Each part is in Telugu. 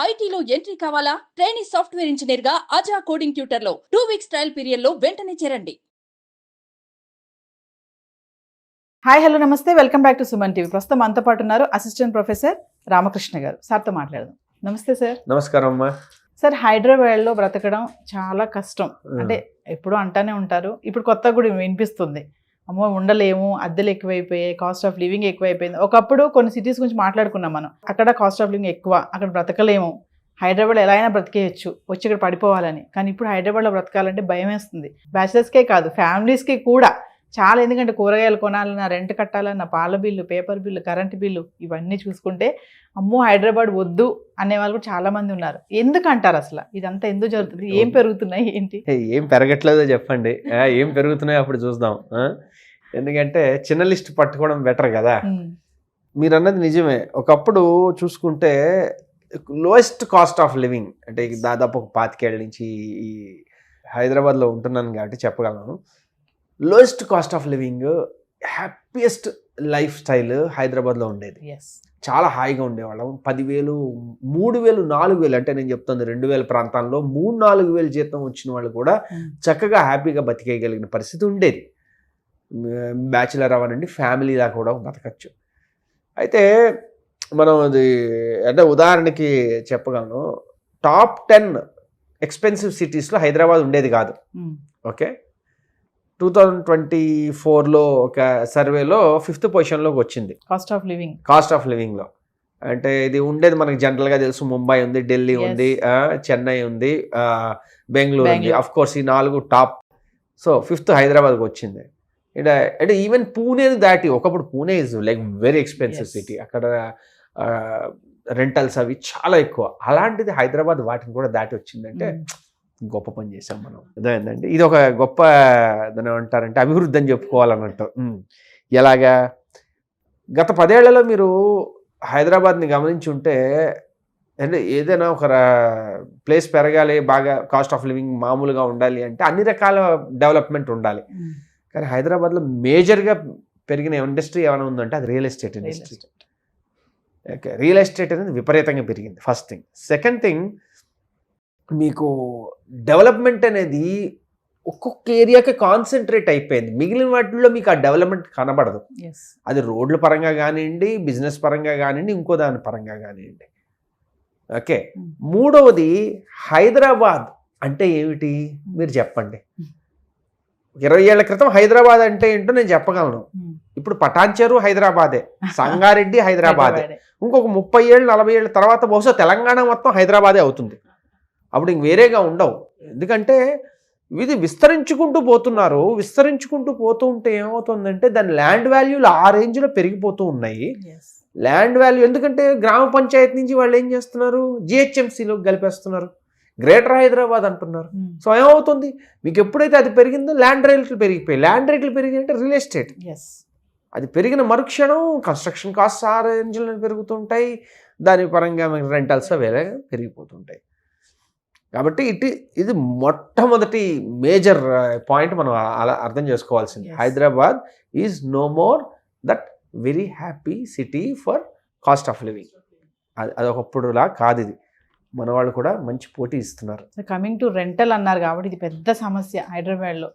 ఐటీలో ఎంట్రీ కావాలా? ట్రైనీ సాఫ్ట్వేర్ ఇంజనీర్ గా అజా కోడింగ్ ట్యూటర్ లో 2 వీక్స్ ట్రయల్ పీరియడ్ లో వెంటనే చేరండి. హాయ్ హలో నమస్తే, welcome back to Suman TV. ప్రస్తుతం మనతో పాటు ఉన్నారు అసిస్టెంట్ ప్రొఫెసర్ రామకృష్ణ గారు. సార్తో మాట్లాడదాం. నమస్తే సార్. నమస్కారం అమ్మా. సార్, హైదరాబాద్లో బ్రతకడం చాలా కష్టం అంటే ఎప్పుడూ అంటానే ఉంటారు. ఇప్పుడు కొత్తగా కూడా వినిపిస్తుంది, అమ్మో ఉండలేము, అద్దెలు ఎక్కువైపోయాయి, కాస్ట్ ఆఫ్ లివింగ్ ఎక్కువైపోయింది. ఒకప్పుడు కొన్ని సిటీస్ గురించి మాట్లాడుకున్నాం మనం, అక్కడ కాస్ట్ ఆఫ్ లివింగ్ ఎక్కువ, అక్కడ బ్రతకలేము, హైదరాబాద్ ఎలా అయినా బ్రతికేయచ్చు, వచ్చి ఇక్కడ పడిపోవాలని. కానీ ఇప్పుడు హైదరాబాద్లో బ్రతకాలంటే భయం వేస్తుంది. బ్యాచిలర్స్కే కాదు, ఫ్యామిలీస్కి కూడా చాలా. ఎందుకంటే కూరగాయలు కొనాలన్నా, రెంట్ కట్టాలన్నా, పాల bill, paper bill, current bill, ఇవన్నీ చూసుకుంటే అమ్మో హైదరాబాద్ వద్దు అనే వాళ్ళు కూడా చాలా మంది ఉన్నారు. ఎందుకు అంటారు అసలు ఇదంతా ఎందుకు జరుగుతుంది? ఏం పెరుగుతున్నాయి ఏంటి? ఏం పెరగట్లేదో చెప్పండి, ఏం పెరుగుతున్నాయో అప్పుడు చూద్దాం. ఎందుకంటే చిన్న లిస్ట్ పట్టుకోవడం బెటర్ కదా. మీరు అన్నది నిజమే. ఒకప్పుడు చూసుకుంటే లోయెస్ట్ కాస్ట్ ఆఫ్ లివింగ్ అంటే దాదాపు ఒక 25 ఏళ్ళ నుంచి ఈ హైదరాబాద్లో ఉంటున్నాను కాబట్టి చెప్పగలను. Lowest cost of living, happiest life style హైదరాబాద్లో ఉండేది. చాలా హాయిగా ఉండేవాళ్ళం. 10,000, 3,000, 4,000 అంటే నేను చెప్తుంది 2,000 ప్రాంతాల్లో 3-4,000 జీతం వచ్చిన వాళ్ళు కూడా చక్కగా హ్యాపీగా బతికేయగలిగిన పరిస్థితి ఉండేది. బ్యాచిలర్ అవనండి, ఫ్యామిలీలా కూడా బతకచ్చు. అయితే మనం అది అంటే ఉదాహరణకి చెప్పగలను, టాప్ 10 ఎక్స్పెన్సివ్ సిటీస్లో హైదరాబాద్ ఉండేది కాదు. ఓకే, 2024లో ఒక సర్వేలో 5th పొజిషన్లోకి వచ్చింది కాస్ట్ ఆఫ్ లివింగ్లో. అంటే ఇది ఉండేది మనకి జనరల్గా తెలుసు, ముంబై ఉంది, ఢిల్లీ ఉంది, చెన్నై ఉంది, బెంగళూరు ఉంది. అఫ్ కోర్స్ ఈ 4 టాప్. సో 5th హైదరాబాద్కి వచ్చింది. అంటే ఈవెన్ పూణేని దాటి, ఒకప్పుడు Pune is like very expensive city, అక్కడ రెంటల్స్ అవి చాలా ఎక్కువ. అలాంటిది హైదరాబాద్ వాటిని కూడా దాటి వచ్చిందంటే గొప్ప పని చేసాం మనం. అదేంటంటే ఇది ఒక గొప్ప దాని ఏమంటారంటే అభివృద్ధి అని చెప్పుకోవాలన్నట్టు. ఎలాగా గత 10 ఏళ్లలో మీరు హైదరాబాద్ని గమనించి ఉంటే, అంటే ఏదైనా ఒక ప్లేస్ పెరగాలి, బాగా కాస్ట్ ఆఫ్ లివింగ్ మామూలుగా ఉండాలి అంటే అన్ని రకాల డెవలప్మెంట్ ఉండాలి. కానీ హైదరాబాద్లో మేజర్గా పెరిగిన ఇండస్ట్రీ ఏమైనా ఉందంటే అది real estate industry. Okay, real estate అనేది విపరీతంగా పెరిగింది, ఫస్ట్ థింగ్. సెకండ్ థింగ్, మీకు డెవలప్మెంట్ అనేది ఒక్కొక్క ఏరియాకి కాన్సన్ట్రేట్ అయిపోయింది. మిగిలిన వాటిల్లో మీకు ఆ డెవలప్మెంట్ కనబడదు. అది రోడ్ల పరంగా కానివ్వండి, బిజినెస్ పరంగా కానివ్వండి, ఇంకో దాని పరంగా కానివ్వండి. ఓకే, మూడవది హైదరాబాద్ అంటే ఏమిటి మీరు చెప్పండి. 20 ఏళ్ల క్రితం హైదరాబాద్ అంటే ఏంటో నేను చెప్పగలను. ఇప్పుడు పటాన్చెరు హైదరాబాదే, సంగారెడ్డి హైదరాబాదే. ఇంకొక 30 ఏళ్ళు 40 ఏళ్ళ తర్వాత బహుశా తెలంగాణ మొత్తం హైదరాబాదే అవుతుంది. అప్పుడు ఇంక వేరేగా ఉండవు. ఎందుకంటే ఇది విస్తరించుకుంటూ పోతున్నారు. విస్తరించుకుంటూ పోతూ ఉంటే ఏమవుతుందంటే దాని ల్యాండ్ వాల్యూలు ఆ రేంజ్లో పెరిగిపోతూ ఉన్నాయి. ల్యాండ్ వాల్యూ ఎందుకంటే గ్రామ పంచాయతీ నుంచి వాళ్ళు ఏం చేస్తున్నారు, జిహెచ్ఎంసీలోకి కలిపేస్తున్నారు, గ్రేటర్ హైదరాబాద్ అంటున్నారు. సో ఏమవుతుంది, మీకు ఎప్పుడైతే అది పెరిగిందో ల్యాండ్ రేట్లు పెరిగిపోయి, ల్యాండ్ రేట్లు పెరిగాయంటే రియల్ ఎస్టేట్ అది పెరిగిన మరుక్షణం కన్స్ట్రక్షన్ కాస్ట్ ఆ రేంజ్లో పెరుగుతుంటాయి. దాని పరంగా రెంటల్స్ వేరే పెరిగిపోతుంటాయి. కాబట్టి ఇది మొట్టమొదటి మేజర్ పాయింట్ మనం అలా అర్థం చేసుకోవాల్సింది. Hyderabad is no more that very happy city for cost of living. అది ఒకప్పుడులా కాదు. ఇది మన వాళ్ళు కూడా మంచి పోటీ ఇస్తున్నారు. కమింగ్ టు రెంటల్ అన్నారు కాబట్టి ఇది పెద్ద సమస్య హైదరాబాద్లో.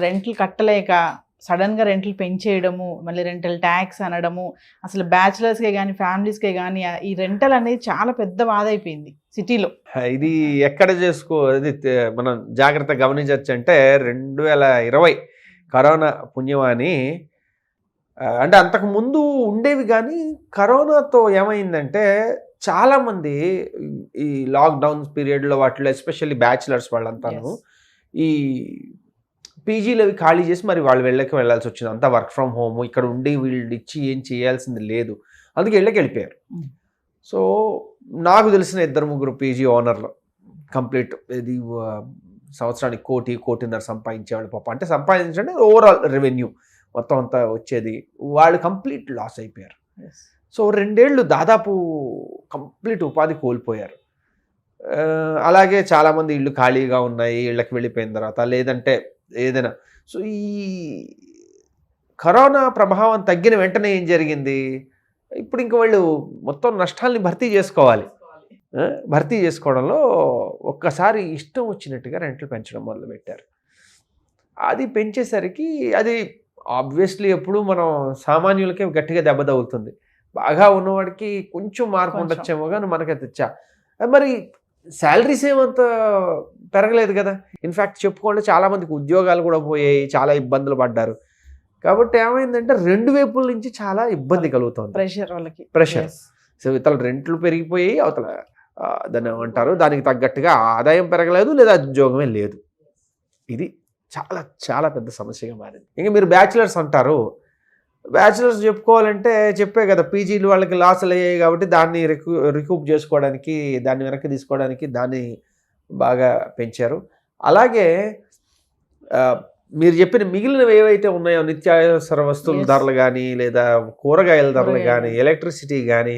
రెంట్లు కట్టలేక సడన్గా రెంట్లు పెంచేయడము, మళ్ళీ రెంటల్ ట్యాక్స్ అనడము, అసలు బ్యాచిలర్స్కే కానీ ఫ్యామిలీస్కే కానీ ఈ రెంటల్ అనేది చాలా పెద్ద బాధ అయిపోయింది సిటీలో. ఇది ఎక్కడ అది మనం జాగ్రత్తగా గమనించవచ్చు అంటే 2020 కరోనా పుణ్యమాని, అంటే అంతకుముందు ఉండేవి కానీ కరోనాతో ఏమైందంటే చాలామంది ఈ లాక్డౌన్ పీరియడ్లో వాటిలో ఎస్పెషల్లీ బ్యాచిలర్స్ వాళ్ళంతాను ఈ పీజీలు అవి ఖాళీ చేసి మరి వాళ్ళు వెళ్ళాల్సి వచ్చింది. అంతా వర్క్ ఫ్రమ్ హోమ్, ఇక్కడ ఉండి వీళ్ళు ఇచ్చి ఏం చేయాల్సింది లేదు, అందుకే వెళ్ళిపోయారు. సో నాకు తెలిసిన 2-3 పీజీ ఓనర్లు కంప్లీట్ ఇది సంవత్సరానికి 1-1.5 సంపాదించేవాళ్ళు. పాప అంటే సంపాదించండి ఓవరాల్ రెవెన్యూ మొత్తం అంతా వచ్చేది, వాళ్ళు కంప్లీట్ లాస్ అయిపోయారు. సో 2 ఏళ్ళు దాదాపు కంప్లీట్ ఉపాధి కోల్పోయారు. అలాగే చాలామంది ఇళ్ళు ఖాళీగా ఉన్నాయి, ఇళ్ళకి వెళ్ళిపోయిన తర్వాత లేదంటే ఏదైనా. సో ఈ కరోనా ప్రభావం తగ్గిన వెంటనే ఏం జరిగింది, ఇప్పుడు ఇంక వాళ్ళు మొత్తం నష్టాలని భర్తీ చేసుకోవాలి. భర్తీ చేసుకోవడంలో ఒక్కసారి ఇష్టం వచ్చినట్టుగా రెంట్లు పెంచడం మొదలుపెట్టారు. అది పెంచేసరికి అది ఆబ్వియస్లీ ఎప్పుడు మనం సామాన్యులకే గట్టిగా దెబ్బ తగులుతుంది. బాగా ఉన్నవాడికి కొంచెం మార్పు ఉండొచ్చేమో కానీ మనకైతే మరి శాలరీస్ ఏమంత పెరగలేదు కదా. ఇన్ఫ్యాక్ట్ చెప్పుకోండి, చాలామందికి ఉద్యోగాలు కూడా పోయాయి, చాలా ఇబ్బందులు పడ్డారు. కాబట్టి ఏమైందంటే రెండు వైపుల నుంచి చాలా ఇబ్బంది కలుగుతుంది, ప్రెషర్. సో ఇతల రెంట్లు పెరిగిపోయి అవతల దాన్ని ఏమంటారు, దానికి తగ్గట్టుగా ఆదాయం పెరగలేదు లేదా ఉద్యోగమే లేదు. ఇది చాలా చాలా పెద్ద సమస్యగా మారింది. ఇంకా మీరు బ్యాచిలర్స్ అంటారు, బ్యాచిలర్స్ చెప్పుకోవాలంటే చెప్పే కదా, పీజీలు వాళ్ళకి లాసులు అయ్యాయి కాబట్టి దాన్ని రికూప్ చేసుకోవడానికి, దాన్ని వెనక్కి తీసుకోవడానికి దాన్ని బాగా పెంచారు. అలాగే మీరు చెప్పిన మిగిలినవి ఏవైతే ఉన్నాయో నిత్యావసర వస్తువుల ధరలు కానీ లేదా కూరగాయల ధరలు కానీ ఎలక్ట్రిసిటీ కానీ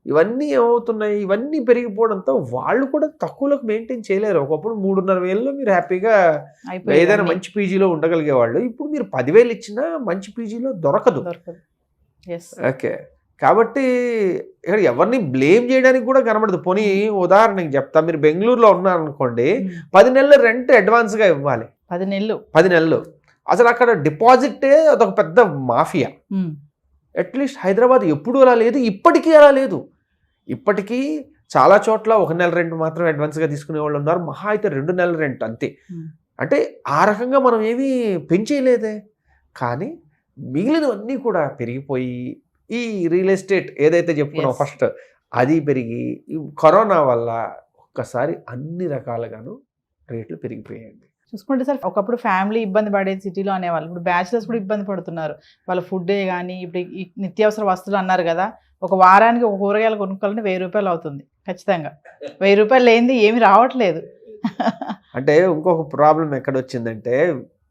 ఇవన్నీ ఏమవుతున్నాయి, ఇవన్నీ పెరిగిపోవడంతో వాళ్ళు కూడా తక్కువలోకి మెయింటైన్ చేయలేరు. ఒకప్పుడు 3,500 మీరు హ్యాపీగా ఏదైనా మంచి పీజీలో ఉండగలిగేవాళ్ళు. ఇప్పుడు మీరు 10,000 ఇచ్చినా మంచి పీజీలో దొరకదు. ఓకే, కాబట్టి ఇక్కడ ఎవరిని బ్లేమ్ చేయడానికి కూడా కనబడదు. పోనీ ఉదాహరణకి చెప్తా, మీరు బెంగళూరులో ఉన్నారనుకోండి, 10 నెలల రెంట్ అడ్వాన్స్గా ఇవ్వాలి. 10 నెలలు అసలు అక్కడ డిపాజిటే అదొక పెద్ద మాఫియా. అట్లీస్ట్ హైదరాబాద్ ఎప్పుడు అలా లేదు, ఇప్పటికీ అలా లేదు. ఇప్పటికీ చాలా చోట్ల 1 నెల రెంట్ మాత్రం అడ్వాన్స్గా తీసుకునే వాళ్ళు ఉన్నారు, మహా అయితే 2 నెలల రెంట్ అంతే. అంటే ఆ రకంగా మనం ఏమీ పెంచేయలేదే. కానీ మిగిలినవన్నీ కూడా పెరిగిపోయి, ఈ రియల్ ఎస్టేట్ ఏదైతే చెప్పుకున్నాం ఫస్ట్, అది పెరిగి కరోనా వల్ల ఒక్కసారి అన్ని రకాలుగాను రేట్లు పెరిగిపోయాయండి. చూసుకుంటే సార్, ఒకప్పుడు ఫ్యామిలీ ఇబ్బంది పడేది సిటీలో అనేవాళ్ళు, ఇప్పుడు బ్యాచిలర్స్ కూడా ఇబ్బంది పడుతున్నారు. వాళ్ళ ఫుడ్డే కానీ, ఇప్పుడు ఈ నిత్యావసర వస్తువులు అన్నారు కదా, ఒక వారానికి ఒక కూరగాయలు కొనుక్కోవాలంటే 1,000 రూపాయలు అవుతుంది ఖచ్చితంగా. 1,000 రూపాయలు లేనిది ఏమి రావట్లేదు. అంటే ఇంకొక ప్రాబ్లం ఎక్కడ వచ్చిందంటే,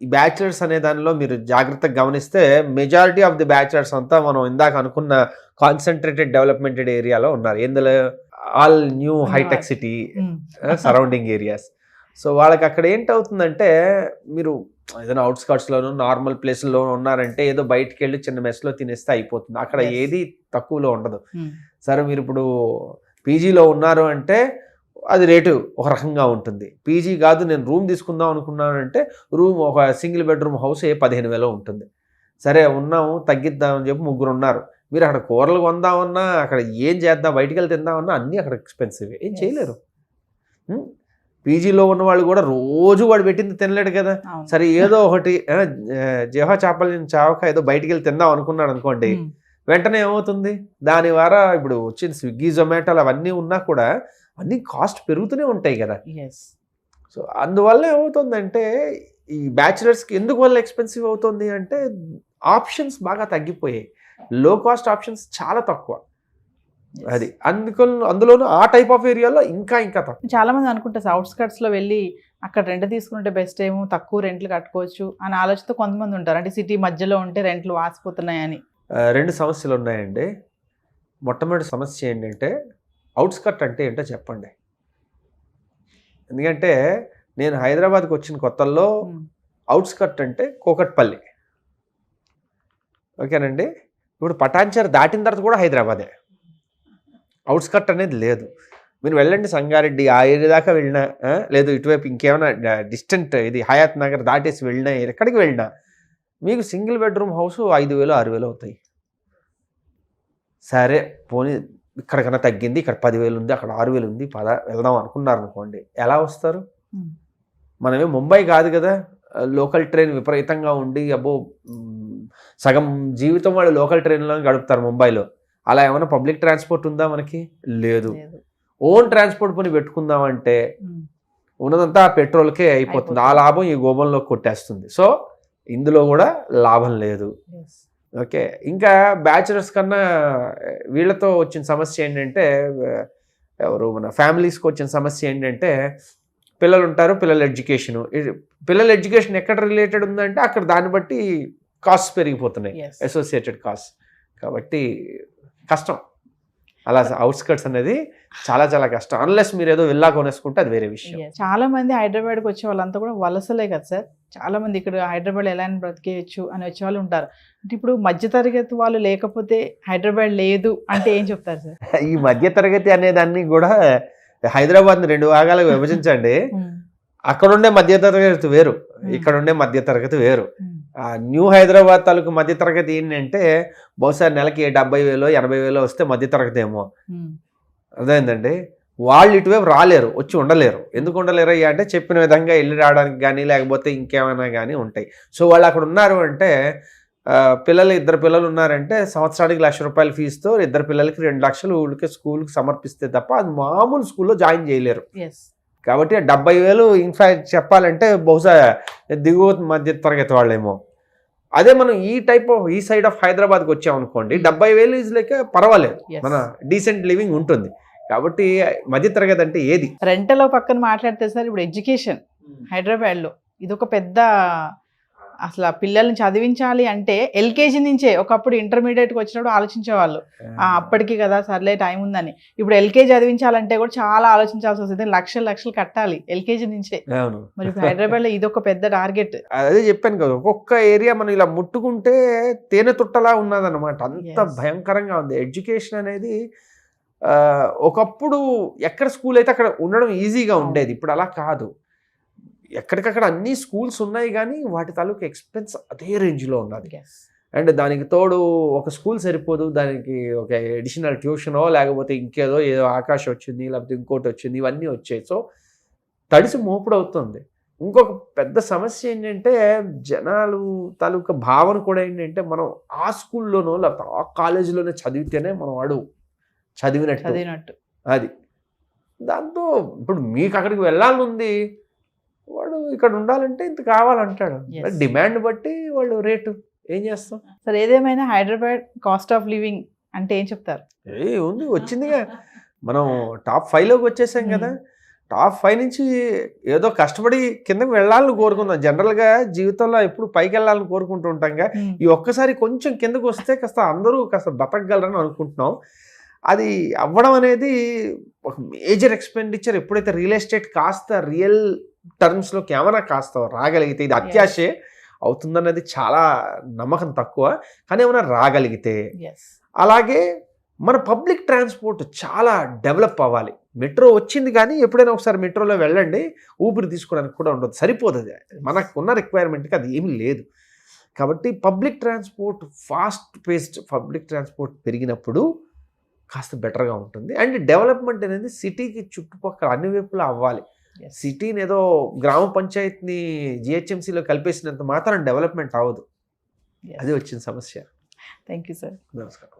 ఈ బ్యాచిలర్స్ అనే దానిలో మీరు జాగ్రత్తగా గమనిస్తే మెజారిటీ ఆఫ్ ది బ్యాచిలర్స్ అంతా మనం ఇందాక అనుకున్న కాన్సన్ట్రేటెడ్ డెవలప్మెంటెడ్ ఏరియాలో ఉన్నారు. ఎందులో ఆల్ న్యూ హైటెక్ సిటీ సరౌండింగ్ ఏరియాస్. సో వాళ్ళకి అక్కడ ఏంటవుతుందంటే, మీరు ఏదైనా అవుట్స్కట్స్లోనూ నార్మల్ ప్లేస్లో ఉన్నారంటే ఏదో బయటికి వెళ్ళి చిన్న మెస్లో తినేస్తే అయిపోతుంది. అక్కడ ఏది తక్కువలో ఉండదు. సరే, మీరు ఇప్పుడు పీజీలో ఉన్నారు అంటే అది రేటు ఒక రకంగా ఉంటుంది. పీజీ కాదు, నేను రూమ్ తీసుకుందాం అనుకున్నానంటే రూమ్ ఒక సింగిల్ బెడ్రూమ్ హౌస్ 15,000 ఉంటుంది. సరే ఉన్నాము, తగ్గిద్దామని చెప్పి 3 ఉన్నారు. మీరు అక్కడ కూరలు కొందామన్నా, అక్కడ ఏం చేద్దాం, బయటికి వెళ్ళి తిందామన్నా అన్నీ అక్కడ ఎక్స్పెన్సివ్, ఏం చేయలేరు. పీజీలో ఉన్న వాళ్ళు కూడా రోజు వాడు పెట్టింది తినలేడు కదా. సరే, ఏదో ఒకటి జహా చేపలు చావక ఏదో బయటికి వెళ్ళి తిందాం అనుకున్నాడు అనుకోండి, వెంటనే ఏమవుతుంది, దాని ద్వారా ఇప్పుడు వచ్చింది స్విగ్గీ జొమాటోలు అవన్నీ ఉన్నా కూడా అన్నీ కాస్ట్ పెరుగుతూనే ఉంటాయి కదా. సో అందువల్ల ఏమవుతుందంటే, ఈ బ్యాచిలర్స్కి ఎందుకు వల్ల ఎక్స్పెన్సివ్ అవుతుంది అంటే, ఆప్షన్స్ బాగా తగ్గిపోయాయి. లో కాస్ట్ ఆప్షన్స్ చాలా తక్కువ. అది అందులోనూ ఆ టైప్ ఆఫ్ ఏరియాలో ఇంకా తక్కువ. చాలా మంది అనుకుంటారు అవుట్స్కట్స్లో వెళ్ళి అక్కడ రెంట్ తీసుకుంటే బెస్ట్ ఏమో, తక్కువ రెంట్లు కట్టుకోవచ్చు అని ఆలోచనతో కొంతమంది ఉంటారు. అంటే సిటీ మధ్యలో ఉంటే రెంట్లు వాసిపోతున్నాయని. 2 సమస్యలు ఉన్నాయండి. మొట్టమొదటి సమస్య ఏంటంటే, అవుట్స్కట్ అంటే ఏంటో చెప్పండి. ఎందుకంటే నేను హైదరాబాద్కి వచ్చిన కొత్తల్లో అవుట్స్కట్ అంటే కోకట్పల్లి, ఓకేనండి. ఇప్పుడు పటాన్చెరు దాటిన తర్వాత కూడా హైదరాబాదే, అవుట్స్కట్ అనేది లేదు. మీరు వెళ్ళండి సంగారెడ్డి ఆ ఏరియా దాకా వెళ్ళినా, లేదు ఇటువైపు ఇంకేమైనా డిస్టెంట్ ఇది హయాత్ నగర్ దాటేసి వెళ్ళినా, ఎక్కడికి వెళ్ళినా మీకు సింగిల్ బెడ్రూమ్ హౌస్ 5,000 6,000 అవుతాయి. సరే పోనీ ఇక్కడికన్నా తగ్గింది, ఇక్కడ 10,000 ఉంది, అక్కడ 6,000 ఉంది, వెళ్దాం అనుకున్నారు అనుకోండి, ఎలా వస్తారు? మనమే ముంబై కాదు కదా, లోకల్ ట్రైన్ విపరీతంగా ఉండి అబ్బో సగం జీవితం వాళ్ళు లోకల్ ట్రైన్లో గడుపుతారు ముంబైలో. అలా ఏమైనా పబ్లిక్ ట్రాన్స్పోర్ట్ ఉందా మనకి? లేదు. ఓన్ ట్రాన్స్పోర్ట్ పని పెట్టుకుందామంటే ఉన్నదంతా పెట్రోల్కే అయిపోతుంది. ఆ లాభం ఈ గోబంలో కొట్టేస్తుంది. సో ఇందులో కూడా లాభం లేదు. ఓకే, ఇంకా బ్యాచిలర్స్ కన్నా వీళ్ళతో వచ్చిన సమస్య ఏంటంటే, మన ఫ్యామిలీస్కి వచ్చిన సమస్య ఏంటంటే, పిల్లలు ఉంటారు, పిల్లల ఎడ్యుకేషన్ ఎక్కడ రిలేటెడ్ ఉందంటే అక్కడ దాన్ని బట్టి కాస్ట్ పెరిగిపోతున్నాయి, అసోసియేటెడ్ కాస్ట్. కాబట్టి కష్టం. అలా అవుట్స్కట్స్ అనేది చాలా చాలా కష్టం. అన్లెస్ మీరు ఏదో విల్లా కొనేసుకుంటే అది వేరే విషయం. చాలా మంది హైదరాబాద్కి వచ్చే వాళ్ళంతా కూడా వలసలే కదా సార్. చాలా మంది ఇక్కడ హైదరాబాద్ ఎలా బ్రతికేయచ్చు అని వచ్చే వాళ్ళు ఉంటారు. అంటే ఇప్పుడు మధ్యతరగతి వాళ్ళు లేకపోతే హైదరాబాద్ లేదు అంటే ఏం చెప్తారు సార్? ఈ మధ్యతరగతి అనేదాన్ని కూడా హైదరాబాద్ని 2 భాగాలుగా విభజించండి, అక్కడ ఉండే మధ్యతరగతి వేరు, ఇక్కడ ఉండే మధ్యతరగతి వేరు. న్యూ హైదరాబాద్ తాలూకు మధ్యతరగతి ఏంటంటే బహుశా నెలకి 70,000 80,000 వస్తే మధ్యతరగతి ఏమో. అదేంటండి, వాళ్ళు ఇటువైపు రాలేరు, వచ్చి ఉండలేరు. ఎందుకు ఉండలేరు అయ్యా అంటే చెప్పిన విధంగా వెళ్ళి రావడానికి కానీ లేకపోతే ఇంకేమైనా కానీ ఉంటాయి. సో వాళ్ళు అక్కడ ఉన్నారు అంటే పిల్లలు 2 పిల్లలు ఉన్నారంటే సంవత్సరానికి 1,00,000 రూపాయల ఫీజుతో 2 పిల్లలకి 2 లక్షలు ఊళ్ళకి స్కూల్కి సమర్పిస్తే తప్ప అది మామూలు స్కూల్లో జాయిన్ చేయలేరు. కాబట్టి 70,000 ఇన్ఫాక్ట్ చెప్పాలంటే బహుశా దిగువ మధ్య తరగతి వాళ్ళేమో. అదే మనం ఈ సైడ్ ఆఫ్ హైదరాబాద్కి వచ్చామనుకోండి, 70,000 ఈజ్ లైక్ పర్వాలేదు, మన డీసెంట్ లివింగ్ ఉంటుంది. కాబట్టి మధ్య తరగతి అంటే ఏది? రెంటలో పక్కన మాట్లాడితే సార్, ఇప్పుడు ఎడ్యుకేషన్ హైదరాబాద్లో ఇది ఒక పెద్ద, అసలు పిల్లల్ని చదివించాలి అంటే ఎల్కేజీ నుంచే, ఒకప్పుడు ఇంటర్మీడియట్కి వచ్చినప్పుడు ఆలోచించేవాళ్ళు అప్పటికి కదా సర్లే టైం ఉందని. ఇప్పుడు ఎల్కేజీ చదివించాలంటే కూడా చాలా ఆలోచించాల్సి వస్తుంది, లక్షలు కట్టాలి ఎల్కేజీ నుంచే. మరి హైదరాబాద్లో ఇది ఒక పెద్ద టార్గెట్. అదే చెప్పాను కదా, ఒక్కొక్క ఏరియా మనం ఇలా ముట్టుకుంటే తేనె తుట్టలా ఉన్నదన్నమాట, అంత భయంకరంగా ఉంది ఎడ్యుకేషన్ అనేది. ఒకప్పుడు ఎక్కడ స్కూల్ అయితే అక్కడ ఉండడం ఈజీగా ఉండేది, ఇప్పుడు అలా కాదు. ఎక్కడికక్కడ అన్ని స్కూల్స్ ఉన్నాయి కానీ వాటి తాలూకు ఎక్స్పెన్స్ అదే రేంజ్లో ఉన్నది. అండ్ దానికి తోడు ఒక స్కూల్ సరిపోదు, దానికి ఒక అడిషనల్ ట్యూషనో లేకపోతే ఇంకేదో ఏదో ఆకాశం వచ్చింది లేకపోతే ఇంకోటి వచ్చింది, ఇవన్నీ వచ్చాయి. సో తడిసి మోపుడు అవుతుంది. ఇంకొక పెద్ద సమస్య ఏంటంటే జనాలు తాలూకా భావన కూడా ఏంటంటే మనం ఆ స్కూల్లోనో లేకపోతే ఆ కాలేజీలోనే చదివితేనే మనం వాడు చదివినట్టు. అది దాంతో ఇప్పుడు మీకు అక్కడికి వెళ్ళాలనుంది, వాడు ఇక్కడ ఉండాలంటే ఇంత కావాలంటాడు. డిమాండ్ బట్టి వాళ్ళు రేటు ఏం చేస్తాం సార్. ఏదేమైనా హైదరాబాద్ కాస్ట్ ఆఫ్ లివింగ్ అంటే ఏం చెప్తారు? ఉంది, వచ్చిందిగా, మనం టాప్ 5లోకి వచ్చేసాం కదా. టాప్ 5 నుంచి ఏదో కష్టపడి కిందకి వెళ్ళాలని కోరుకుందాం. జనరల్గా జీవితంలో ఎప్పుడు పైకి వెళ్ళాలని కోరుకుంటూ ఉంటాంగా. ఈ ఒక్కసారి కొంచెం కిందకు వస్తే కాస్త అందరూ కాస్త బతకగలరని అనుకుంటున్నాం. అది అవ్వడం అనేది ఒక మేజర్ ఎక్స్పెండిచర్. ఎప్పుడైతే రియల్ ఎస్టేట్ కాస్త రియల్ టర్మ్స్లోకి ఏమైనా కాస్త రాగలిగితే, ఇది అత్యాశే అవుతుందన్నది చాలా నమ్మకం తక్కువ, కానీ ఏమైనా రాగలిగితే. అలాగే మన పబ్లిక్ ట్రాన్స్పోర్ట్ చాలా డెవలప్ అవ్వాలి. మెట్రో వచ్చింది కానీ ఎప్పుడైనా ఒకసారి మెట్రోలో వెళ్ళండి, ఊపిరి తీసుకోవడానికి కూడా ఉండదు, సరిపోతుంది. మనకు ఉన్న రిక్వైర్మెంట్కి అది ఏమీ లేదు. కాబట్టి public transport, fast paced public transport పెరిగినప్పుడు కాస్త బెటర్గా ఉంటుంది. అండ్ డెవలప్మెంట్ అనేది సిటీకి చుట్టుపక్కల అన్ని వైపులా అవ్వాలి. సిటీని ఏదో గ్రామ పంచాయతీని జిహెచ్ఎంసీలో కలిపేసినంత మాత్రం డెవలప్మెంట్ అవ్వదు. అది వచ్చిన సమస్య. Thank you sir. నమస్కారం.